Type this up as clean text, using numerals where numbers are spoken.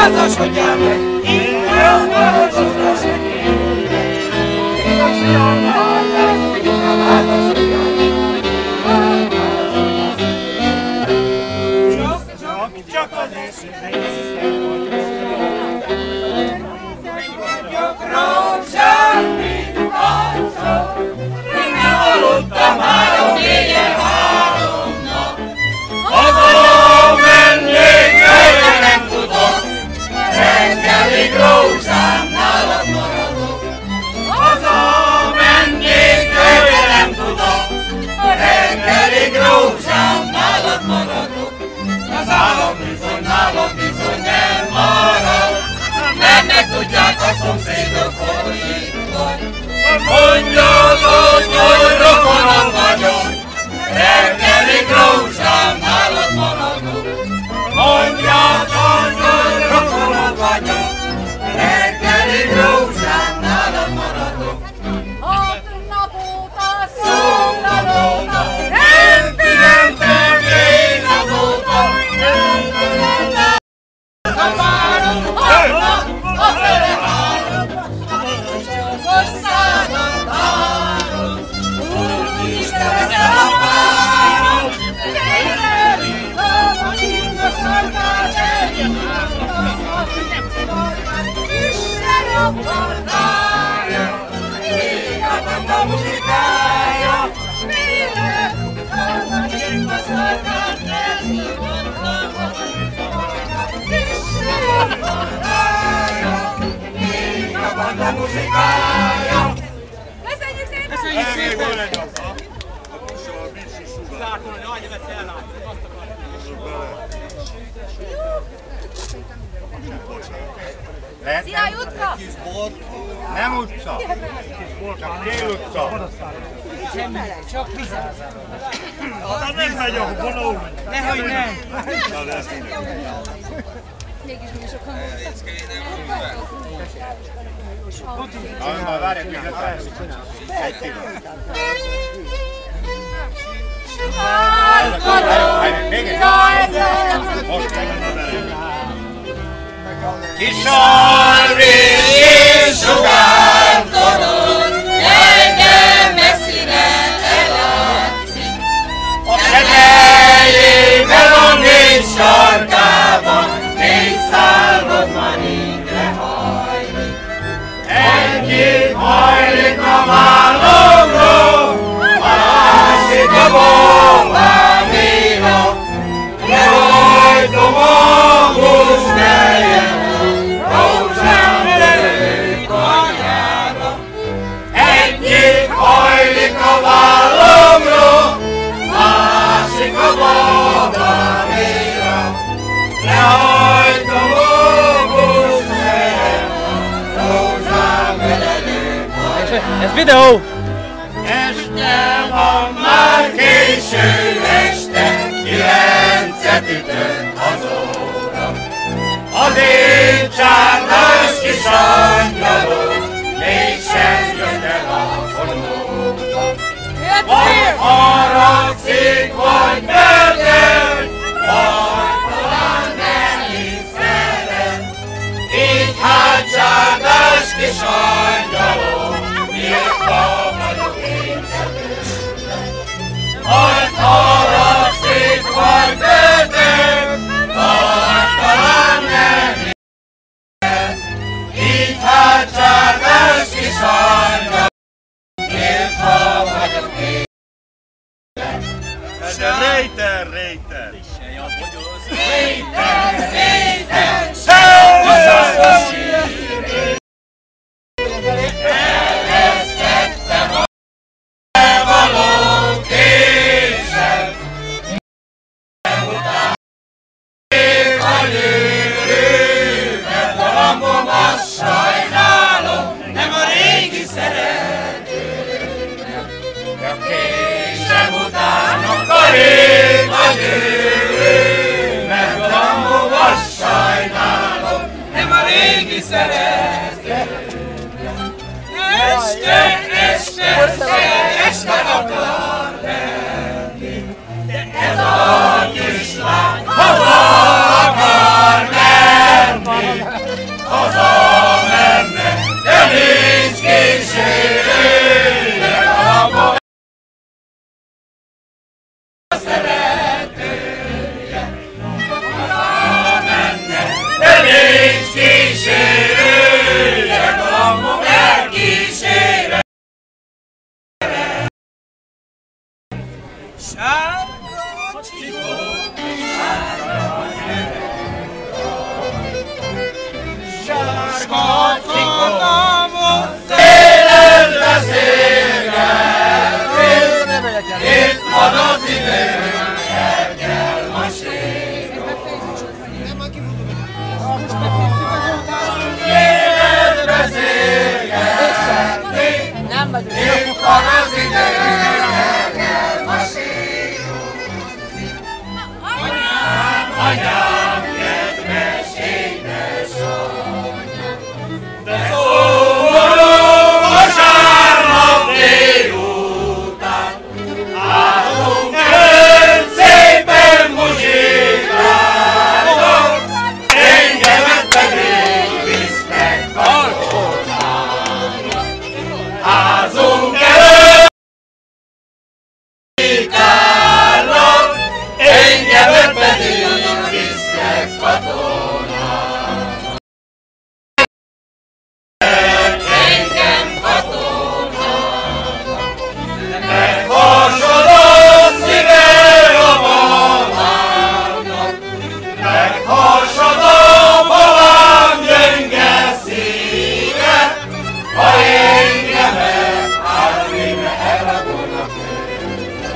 házasodjál meg, inkább házasodjál meg. Csak az gyakran semmit látszol, én nem aludtam 3 éjjel 3 nap. Haza mennék, de nem tudok, reggelig rózsám nálad maradok. Haza mennék, de nem tudok, reggelig rózsám nálad maradok. Az állam bizony nem marad, mert megtudják a szomszédok, hogy itt vagy. Mondjad, hogy rokonod vagyok, reggelig rózsám nálad maradok. Mondjad, hogy rokonod vagyok, reggelig rózsám nálad maradok. 6 nap óta szólalóta, nem pihentem én azóta, nem pihentem a párom, a fele három, csongos szádat három, Úristen, a párom, kérem, a csintos sarkát Isten a forrája, ég a banda muzikája, kérem, a csintos sarkát Isten a forrája, ég a banda muzikája. Köszönjük szépen! Köszönjük szépen! Zártan, hogy annyi vett ellátszok, azt akarjuk. Szia, Jutka! Nem utca, csak Dél utca. Csak vizet. Hát nem megy a vonó. Nehogy nem. Mégis mi sokan Na, várjak, még lesz. Egy pillanat. Még egy. Most Kisalvi és sugárkodott, engem messzire ellátszik. A tetejében a 4 sarkában 4 szálmod van égre hajlik. Egyik hajlik a vállomról, a másik a bombámira. Rajtom a hús nejem, rózsám lelőtt anyára. Egyik hajlik a vállomról, másik a babáméra. Rajtom a hús nejem, rózsám lelőtt anyára. Ez videó! Este van már késő este, 9-et ütött az óra. Az én csárnás kis angyalom mégsem jött el a fonóra. Vagy haragszik, vagy bedel, vagy talán nem is szeret. Így hát csárnás kis angyalom, írva vagyok én szedőben. Vagy haragszik, vagy bedel, vagy talán nem is szeret. Így hát csárnás kis angyalom, írva vagyok én szedőben. Réter, réter. Réten, réten, sehol sír. Elvesztettem a való késem, után ég a jövőben, galambom azt sajnálom, nem a régi szeretőm. A késem után a ég a jövőben, galambom azt sajnálom, nem a régi szeretőm. Este akar menni, de ez a kislány haza akar menni. hazamenne, de nincs kísérője, a maga szeretője. Hazamenne, de nincs kísérője, a maga kísérője. Sárga csikó, sárga cikót, Télen beszélgetünk, itt van az idő, el kell mesélni. Télen beszélgetünk, itt van az idő, el kell mesélni. Anyám, kedves édesanyám, de szomorú vasárnap délután, állunk ön szépen muzsikálnak, engemet pedig visznek katonának. Házunk előtt muzsikálnak, engemet pedig visznek katonának. Engem katonának, meghasadott szíve a mamának, meghasadott babám gyönge szíve, ha engemet átvinne el a volna tőle.